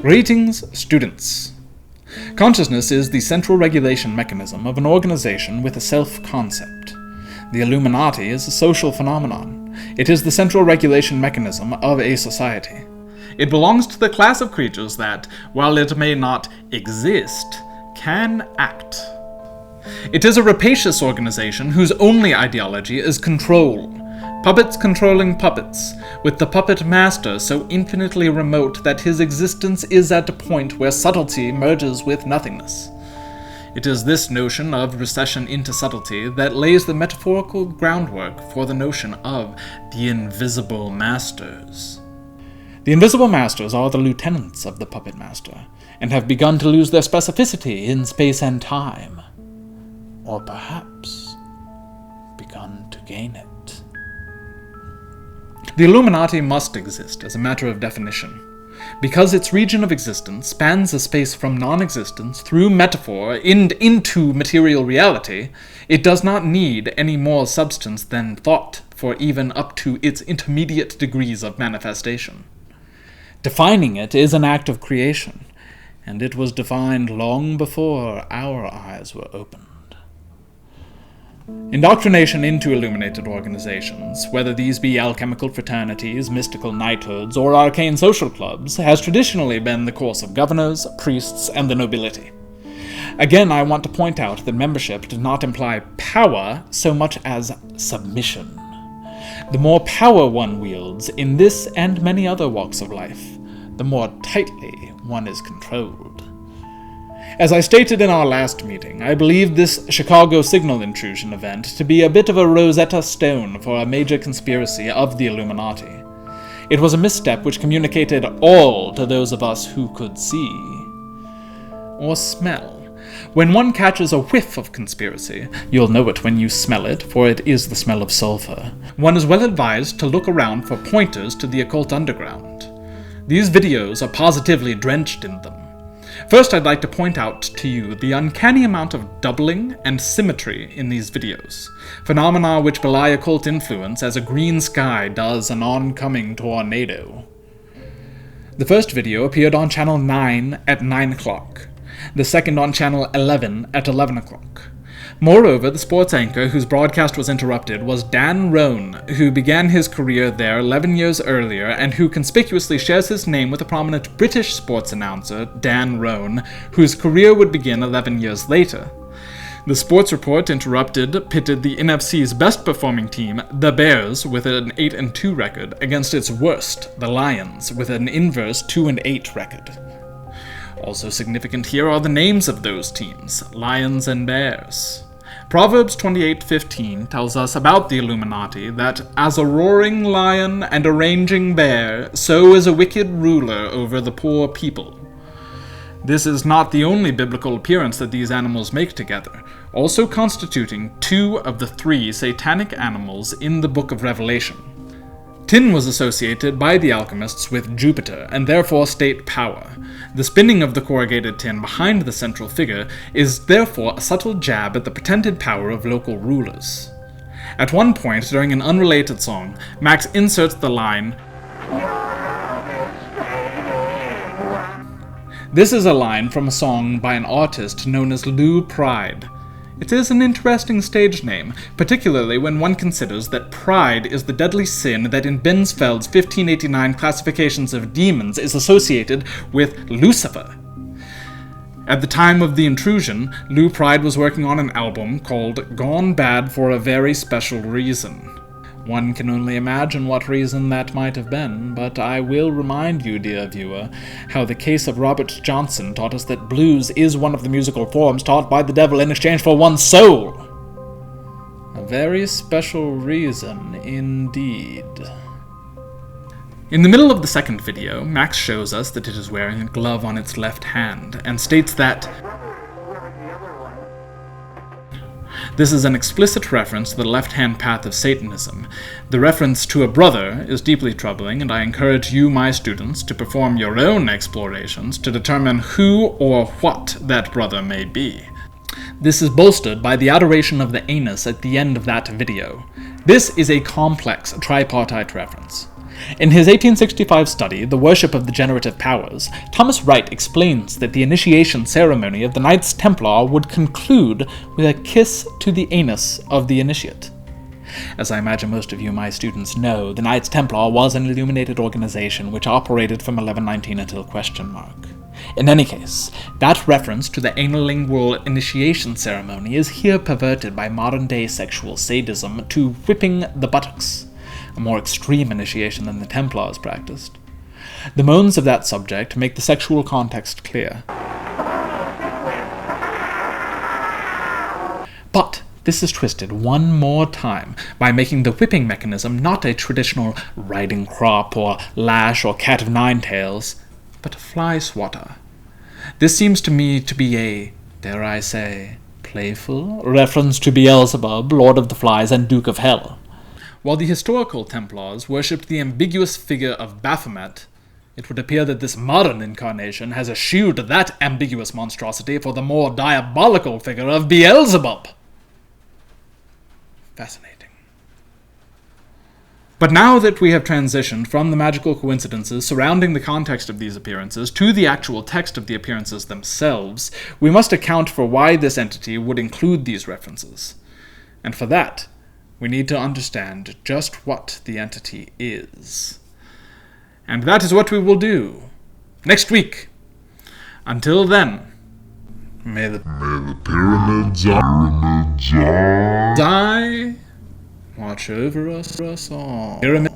Greetings, students. Consciousness is the central regulation mechanism of an organization with a self-concept. The Illuminati is a social phenomenon. It is the central regulation mechanism of a society. It belongs to the class of creatures that, while it may not exist, can act. It is a rapacious organization whose only ideology is control. Puppets controlling puppets, with the puppet master so infinitely remote that his existence is at a point where subtlety merges with nothingness. It is this notion of recession into subtlety that lays the metaphorical groundwork for the notion of the invisible masters. The invisible masters are the lieutenants of the puppet master, and have begun to lose their specificity in space and time. Or perhaps begun to gain it. The Illuminati must exist as a matter of definition, because its region of existence spans a space from non-existence through metaphor and into material reality. It does not need any more substance than thought for even up to its intermediate degrees of manifestation. Defining it is an act of creation, and it was defined long before our eyes were opened. Indoctrination into illuminated organizations, whether these be alchemical fraternities, mystical knighthoods, or arcane social clubs, has traditionally been the course of governors, priests, and the nobility. Again, I want to point out that membership does not imply power so much as submission. The more power one wields in this and many other walks of life, the more tightly one is controlled. As I stated in our last meeting, I believe this Chicago Signal Intrusion event to be a bit of a Rosetta Stone for a major conspiracy of the Illuminati. It was a misstep which communicated all to those of us who could see or smell. When one catches a whiff of conspiracy, you'll know it when you smell it, for it is the smell of sulfur. One is well advised to look around for pointers to the occult underground. These videos are positively drenched in them. First, I'd like to point out to you the uncanny amount of doubling and symmetry in these videos, phenomena which belie occult influence as a green sky does an oncoming tornado. The first video appeared on channel 9 at 9 o'clock, the second on channel 11 at 11 o'clock. Moreover, the sports anchor whose broadcast was interrupted was Dan Roan, who began his career there 11 years earlier and who conspicuously shares his name with a prominent British sports announcer, Dan Roan, whose career would begin 11 years later. The sports report interrupted pitted the NFC's best-performing team, the Bears, with an 8-2 record, against its worst, the Lions, with an inverse 2-8 record. Also significant here are the names of those teams, Lions and Bears. Proverbs 28:15 tells us about the Illuminati that, as a roaring lion and a raging bear, so is a wicked ruler over the poor people. This is not the only biblical appearance that these animals make together, also constituting 2 of the 3 satanic animals in the Book of Revelation. Tin was associated by the alchemists with Jupiter, and therefore state power. The spinning of the corrugated tin behind the central figure is therefore a subtle jab at the pretended power of local rulers. At one point, during an unrelated song, Max inserts the line, This is a line from a song by an artist known as Lou Pride. It is an interesting stage name, particularly when one considers that pride is the deadly sin that in Bensfeld's 1589 classifications of demons is associated with Lucifer. At the time of the intrusion, Lou Pride was working on an album called Gone Bad for a Very Special Reason. One can only imagine what reason that might have been, but I will remind you, dear viewer, how the case of Robert Johnson taught us that blues is one of the musical forms taught by the devil in exchange for one's soul. A very special reason indeed. In the middle of the second video, Max shows us that it is wearing a glove on its left hand, and states that this is an explicit reference to the left-hand path of Satanism. The reference to a brother is deeply troubling, and I encourage you, my students, to perform your own explorations to determine who or what that brother may be. This is bolstered by the adoration of the anus at the end of that video. This is a complex tripartite reference. In his 1865 study, The Worship of the Generative Powers, Thomas Wright explains that the initiation ceremony of the Knights Templar would conclude with a kiss to the anus of the initiate. As I imagine most of you, my students, know, the Knights Templar was an illuminated organization which operated from 1119 until question mark. In any case, that reference to the analingual initiation ceremony is here perverted by modern-day sexual sadism to whipping the buttocks, a more extreme initiation than the Templars practiced. The moans of that subject make the sexual context clear. But this is twisted one more time by making the whipping mechanism not a traditional riding crop or lash or cat of nine tails, but a fly swatter. This seems to me to be a, dare I say, playful reference to Beelzebub, Lord of the Flies and Duke of Hell. While the historical Templars worshipped the ambiguous figure of Baphomet, it would appear that this modern incarnation has eschewed that ambiguous monstrosity for the more diabolical figure of Beelzebub. Fascinating. But now that we have transitioned from the magical coincidences surrounding the context of these appearances to the actual text of the appearances themselves, we must account for why this entity would include these references. And for that, we need to understand just what the entity is. And that is what we will do next week. Until then, may the pyramids die. Watch over us all. Pyramid.